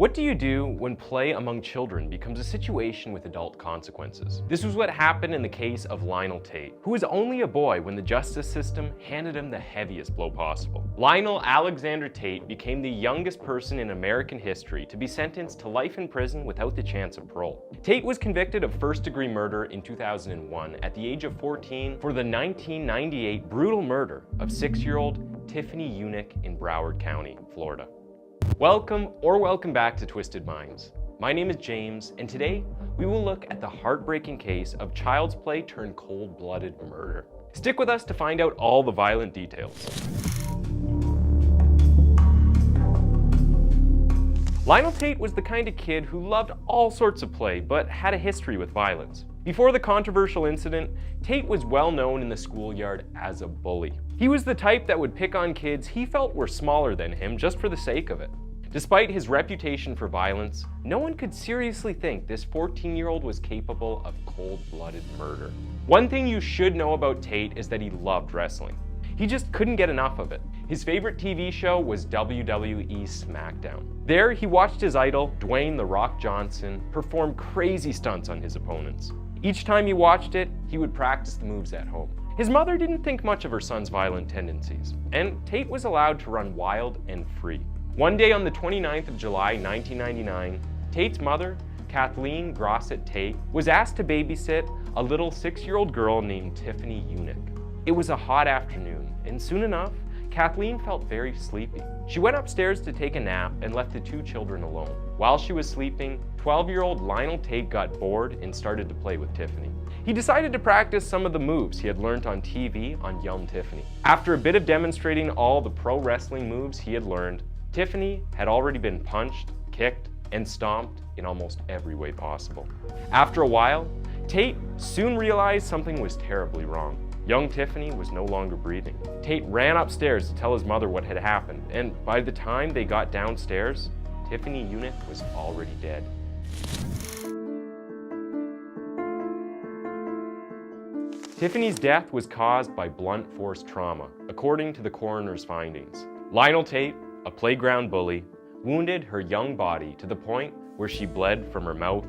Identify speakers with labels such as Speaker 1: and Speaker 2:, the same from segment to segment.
Speaker 1: What do you do when play among children becomes a situation with adult consequences? This was what happened in the case of Lionel Tate, who was only a boy when the justice system handed him the heaviest blow possible. Lionel Alexander Tate became the youngest person in American history to be sentenced to life in prison without the chance of parole. Tate was convicted of first-degree murder in 2001 at the age of 14 for the 1998 brutal murder of 6-year-old Tiffany Eunick in Broward County, Florida. Welcome back to Twisted Minds. My name is James, and today we will look at the heartbreaking case of child's play turned cold-blooded murder. Stick with us to find out all the violent details. Lionel Tate was the kind of kid who loved all sorts of play, but had a history with violence. Before the controversial incident, Tate was well known in the schoolyard as a bully. He was the type that would pick on kids he felt were smaller than him just for the sake of it. Despite his reputation for violence, no one could seriously think this 14-year-old was capable of cold-blooded murder. One thing you should know about Tate is that he loved wrestling. He just couldn't get enough of it. His favorite TV show was WWE SmackDown. There, he watched his idol, Dwayne "The Rock" Johnson, perform crazy stunts on his opponents. Each time he watched it, he would practice the moves at home. His mother didn't think much of her son's violent tendencies, and Tate was allowed to run wild and free. One day on the 29th of July, 1999, Tate's mother, Kathleen Grossett Tate, was asked to babysit a little 6-year-old girl named Tiffany Eunick. It was a hot afternoon, and soon enough, Kathleen felt very sleepy. She went upstairs to take a nap and left the two children alone. While she was sleeping, 12-year-old Lionel Tate got bored and started to play with Tiffany. He decided to practice some of the moves he had learned on TV on Young Tiffany. After a bit of demonstrating all the pro wrestling moves he had learned, Tiffany had already been punched, kicked, and stomped in almost every way possible. After a while, Tate soon realized something was terribly wrong. Young Tiffany was no longer breathing. Tate ran upstairs to tell his mother what had happened, and by the time they got downstairs, Tiffany Eunick was already dead. Tiffany's death was caused by blunt force trauma, according to the coroner's findings. Lionel Tate, a playground bully, wounded her young body to the point where she bled from her mouth,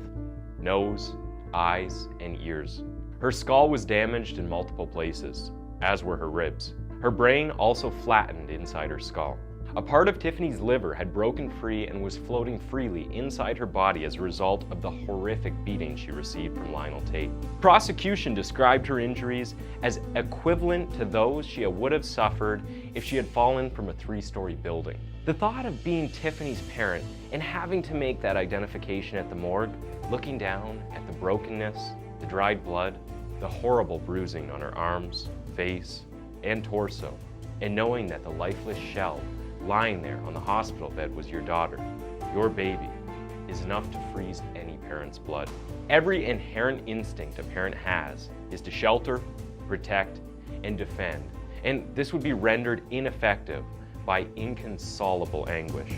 Speaker 1: nose, eyes, and ears. Her skull was damaged in multiple places, as were her ribs. Her brain also flattened inside her skull. A part of Tiffany's liver had broken free and was floating freely inside her body as a result of the horrific beating she received from Lionel Tate. Prosecution described her injuries as equivalent to those she would have suffered if she had fallen from a 3-story building. The thought of being Tiffany's parent and having to make that identification at the morgue, looking down at the brokenness, the dried blood, the horrible bruising on her arms, face, and torso, and knowing that the lifeless shell lying there on the hospital bed was your daughter, your baby, is enough to freeze any parent's blood. Every inherent instinct a parent has is to shelter, protect, and defend, and this would be rendered ineffective by inconsolable anguish.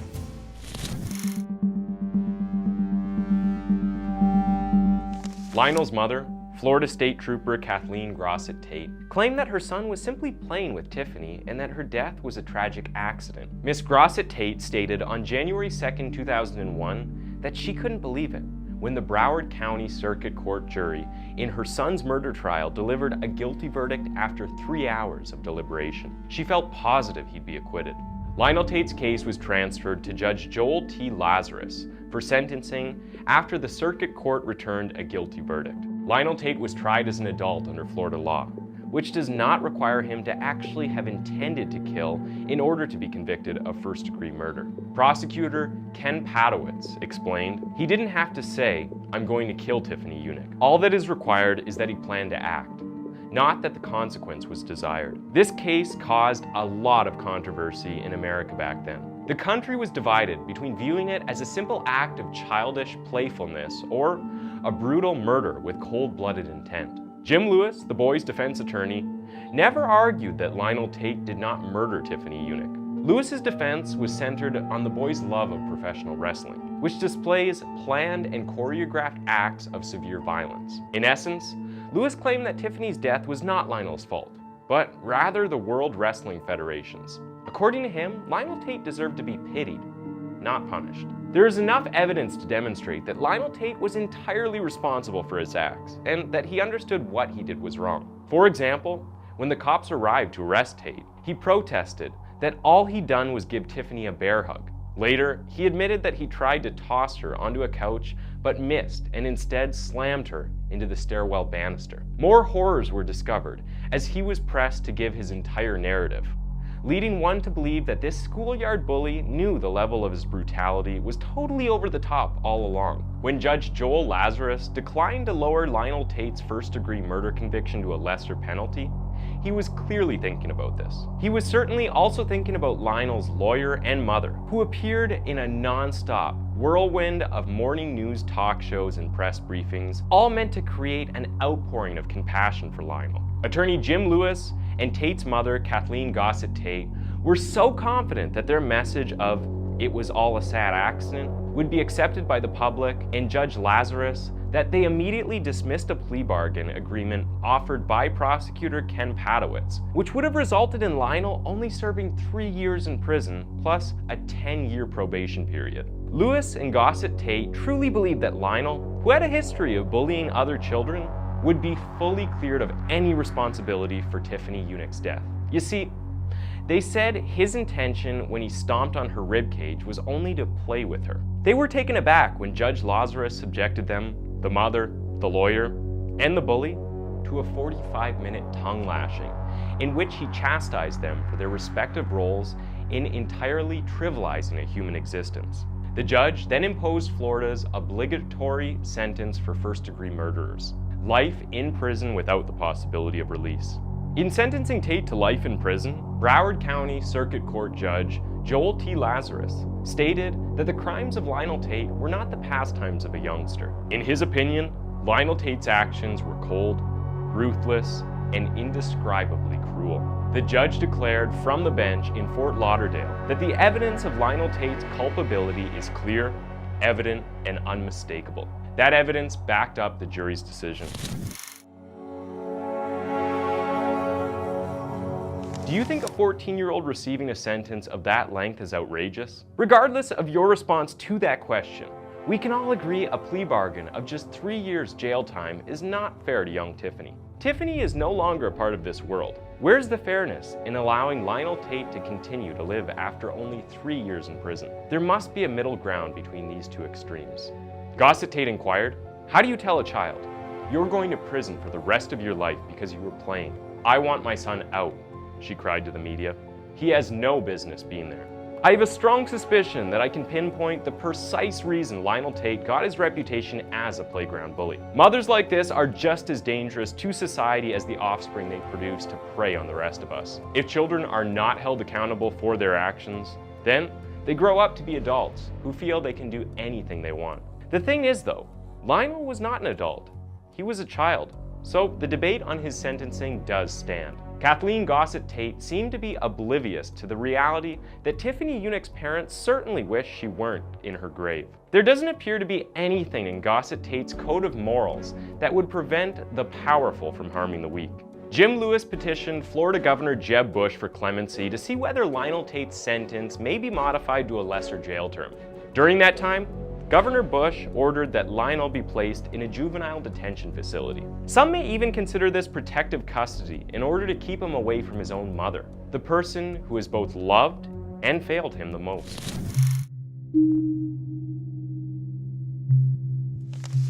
Speaker 1: Lionel's mother, Florida State Trooper Kathleen Grossett Tate, claimed that her son was simply playing with Tiffany and that her death was a tragic accident. Miss Grossett Tate stated on January 2, 2001 that she couldn't believe it when the Broward County Circuit Court jury in her son's murder trial delivered a guilty verdict after 3 hours of deliberation. She felt positive he'd be acquitted. Lionel Tate's case was transferred to Judge Joel T. Lazarus for sentencing after the circuit court returned a guilty verdict. Lionel Tate was tried as an adult under Florida law, which does not require him to actually have intended to kill in order to be convicted of first-degree murder. Prosecutor Ken Padowitz explained, "He didn't have to say, 'I'm going to kill Tiffany Eunick.' All that is required is that he planned to act, not that the consequence was desired." This case caused a lot of controversy in America back then. The country was divided between viewing it as a simple act of childish playfulness or a brutal murder with cold-blooded intent. Jim Lewis, the boy's defense attorney, never argued that Lionel Tate did not murder Tiffany Eunick. Lewis's defense was centered on the boy's love of professional wrestling, which displays planned and choreographed acts of severe violence. In essence, Lewis claimed that Tiffany's death was not Lionel's fault, but rather the World Wrestling Federation's. According to him, Lionel Tate deserved to be pitied, not punished. There is enough evidence to demonstrate that Lionel Tate was entirely responsible for his acts, and that he understood what he did was wrong. For example, when the cops arrived to arrest Tate, he protested that all he'd done was give Tiffany a bear hug. Later, he admitted that he tried to toss her onto a couch, but missed and instead slammed her into the stairwell banister. More horrors were discovered as he was pressed to give his entire narrative, leading one to believe that this schoolyard bully knew the level of his brutality was totally over the top all along. When Judge Joel Lazarus declined to lower Lionel Tate's first-degree murder conviction to a lesser penalty, he was clearly thinking about this. He was certainly also thinking about Lionel's lawyer and mother, who appeared in a non-stop whirlwind of morning news talk shows and press briefings, all meant to create an outpouring of compassion for Lionel. Attorney Jim Lewis and Tate's mother, Kathleen Gossett Tate, were so confident that their message of "it was all a sad accident" would be accepted by the public and Judge Lazarus that they immediately dismissed a plea bargain agreement offered by prosecutor Ken Padowitz, which would have resulted in Lionel only serving 3 years in prison plus a 10-year probation period. Lewis and Gossett Tate truly believed that Lionel, who had a history of bullying other children, would be fully cleared of any responsibility for Tiffany Eunick's death. You see, they said his intention when he stomped on her ribcage was only to play with her. They were taken aback when Judge Lazarus subjected them, the mother, the lawyer, and the bully, to a 45-minute tongue lashing, in which he chastised them for their respective roles in entirely trivializing a human existence. The judge then imposed Florida's obligatory sentence for first-degree murderers: life in prison without the possibility of release. In sentencing Tate to life in prison, Broward County Circuit Court Judge Joel T. Lazarus stated that the crimes of Lionel Tate were not the pastimes of a youngster. In his opinion, Lionel Tate's actions were cold, ruthless, and indescribably cruel. The judge declared from the bench in Fort Lauderdale that the evidence of Lionel Tate's culpability is clear, evident, and unmistakable. That evidence backed up the jury's decision. Do you think a 14-year-old receiving a sentence of that length is outrageous? Regardless of your response to that question, we can all agree a plea bargain of just 3 years jail time is not fair to young Tiffany. Tiffany is no longer a part of this world. Where's the fairness in allowing Lionel Tate to continue to live after only 3 years in prison? There must be a middle ground between these two extremes. Gossett Tate inquired, "How do you tell a child, you're going to prison for the rest of your life because you were playing? I want my son out," she cried to the media. "He has no business being there." I have a strong suspicion that I can pinpoint the precise reason Lionel Tate got his reputation as a playground bully. Mothers like this are just as dangerous to society as the offspring they produce to prey on the rest of us. If children are not held accountable for their actions, then they grow up to be adults who feel they can do anything they want. The thing is though, Lionel was not an adult. He was a child. So the debate on his sentencing does stand. Kathleen Gossett Tate seemed to be oblivious to the reality that Tiffany Eunick's parents certainly wish she weren't in her grave. There doesn't appear to be anything in Gossett Tate's code of morals that would prevent the powerful from harming the weak. Jim Lewis petitioned Florida Governor Jeb Bush for clemency to see whether Lionel Tate's sentence may be modified to a lesser jail term. During that time, Governor Bush ordered that Lionel be placed in a juvenile detention facility. Some may even consider this protective custody in order to keep him away from his own mother, the person who has both loved and failed him the most.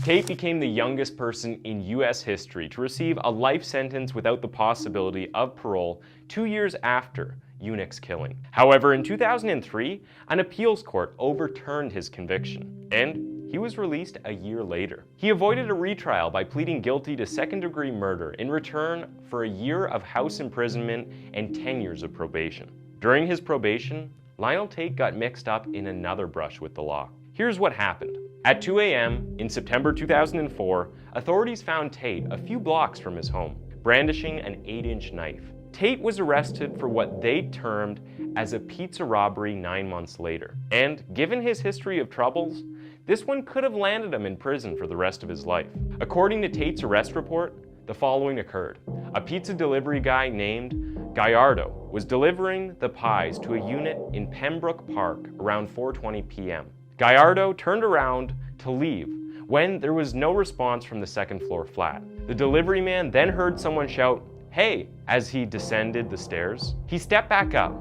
Speaker 1: Tate became the youngest person in U.S. history to receive a life sentence without the possibility of parole 2 years after Eunick's killing. However, in 2003, an appeals court overturned his conviction, and he was released a year later. He avoided a retrial by pleading guilty to second-degree murder in return for a year of house imprisonment and 10 years of probation. During his probation, Lionel Tate got mixed up in another brush with the law. Here's what happened. At 2 a.m. in September 2004, authorities found Tate a few blocks from his home, brandishing an 8-inch knife. Tate was arrested for what they termed as a pizza robbery 9 months later. And given his history of troubles, this one could have landed him in prison for the rest of his life. According to Tate's arrest report, the following occurred. A pizza delivery guy named Gallardo was delivering the pies to a unit in Pembroke Park around 4:20 p.m. Gallardo turned around to leave when there was no response from the second floor flat. The delivery man then heard someone shout, "Hey," as he descended the stairs. He stepped back up,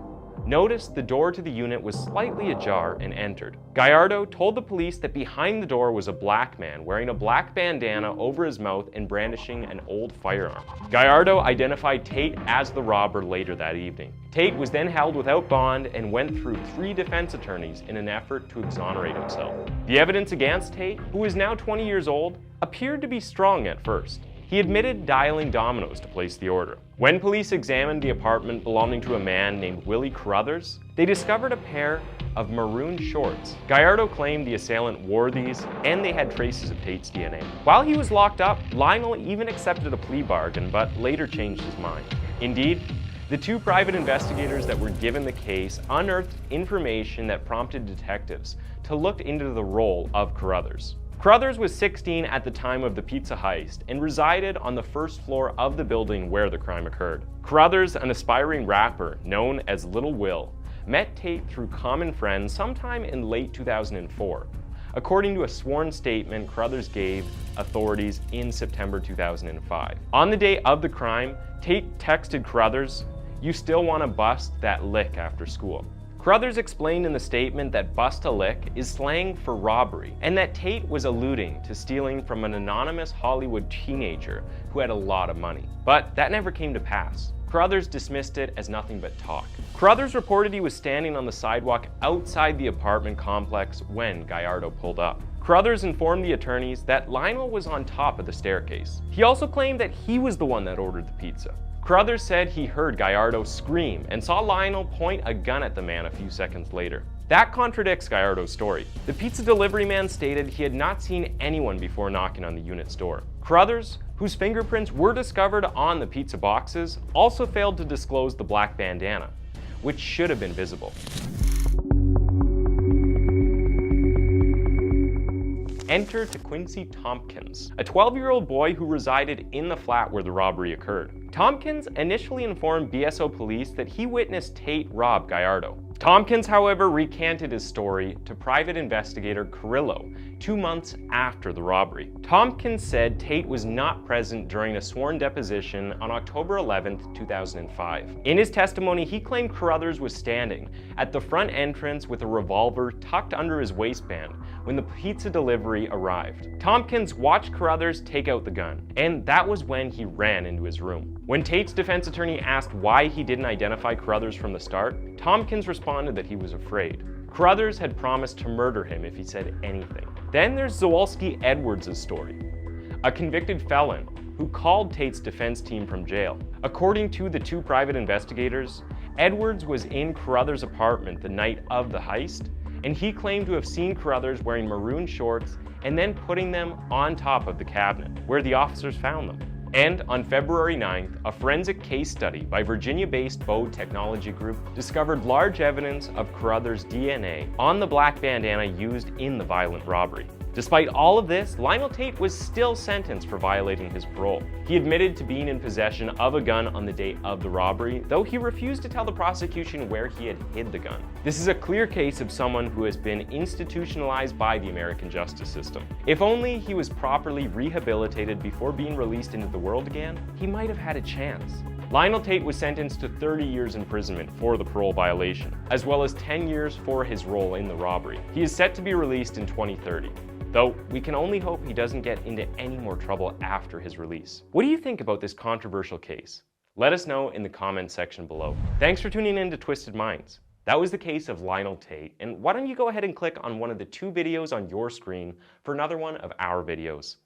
Speaker 1: noticed the door to the unit was slightly ajar, and entered. Gallardo told the police that behind the door was a black man wearing a black bandana over his mouth and brandishing an old firearm. Gallardo identified Tate as the robber later that evening. Tate was then held without bond and went through 3 defense attorneys in an effort to exonerate himself. The evidence against Tate, who is now 20 years old, appeared to be strong at first. He admitted dialing dominoes to place the order. When police examined the apartment belonging to a man named Willie Carruthers, they discovered a pair of maroon shorts. Gallardo claimed the assailant wore these, and they had traces of Tate's DNA. While he was locked up, Lionel even accepted a plea bargain, but later changed his mind. Indeed, the 2 private investigators that were given the case unearthed information that prompted detectives to look into the role of Carruthers. Carruthers was 16 at the time of the pizza heist and resided on the first floor of the building where the crime occurred. Carruthers, an aspiring rapper known as Little Will, met Tate through common friends sometime in late 2004. According to a sworn statement Carruthers gave authorities in September 2005. On the day of the crime, Tate texted Carruthers, "You still want to bust that lick after school." Carruthers explained in the statement that bust a lick is slang for robbery, and that Tate was alluding to stealing from an anonymous Hollywood teenager who had a lot of money. But that never came to pass. Carruthers dismissed it as nothing but talk. Carruthers reported he was standing on the sidewalk outside the apartment complex when Gallardo pulled up. Carruthers informed the attorneys that Lionel was on top of the staircase. He also claimed that he was the one that ordered the pizza. Carruthers said he heard Gallardo scream and saw Lionel point a gun at the man a few seconds later. That contradicts Gallardo's story. The pizza delivery man stated he had not seen anyone before knocking on the unit's door. Carruthers, whose fingerprints were discovered on the pizza boxes, also failed to disclose the black bandana, which should have been visible. Enter Quincy Tompkins, a 12-year-old boy who resided in the flat where the robbery occurred. Tompkins initially informed BSO police that he witnessed Tate rob Gallardo. Tompkins, however, recanted his story to private investigator Carrillo 2 months after the robbery. Tompkins said Tate was not present during a sworn deposition on October 11, 2005. In his testimony, he claimed Carruthers was standing at the front entrance with a revolver tucked under his waistband when the pizza delivery arrived. Tompkins watched Carruthers take out the gun, and that was when he ran into his room. When Tate's defense attorney asked why he didn't identify Carruthers from the start, Tompkins responded that he was afraid. Carruthers had promised to murder him if he said anything. Then there's Zawalski Edwards' story, a convicted felon who called Tate's defense team from jail. According to the 2 private investigators, Edwards was in Carruthers' apartment the night of the heist, and he claimed to have seen Carruthers wearing maroon shorts and then putting them on top of the cabinet, where the officers found them. And on February 9th, a forensic case study by Virginia-based Bode Technology Group discovered large evidence of Carruthers' DNA on the black bandana used in the violent robbery. Despite all of this, Lionel Tate was still sentenced for violating his parole. He admitted to being in possession of a gun on the day of the robbery, though he refused to tell the prosecution where he had hid the gun. This is a clear case of someone who has been institutionalized by the American justice system. If only he was properly rehabilitated before being released into the world again, he might have had a chance. Lionel Tate was sentenced to 30 years imprisonment for the parole violation, as well as 10 years for his role in the robbery. He is set to be released in 2030. Though we can only hope he doesn't get into any more trouble after his release. What do you think about this controversial case? Let us know in the comments section below. Thanks for tuning in to Twisted Minds. That was the case of Lionel Tate, and why don't you go ahead and click on one of the 2 videos on your screen for another one of our videos.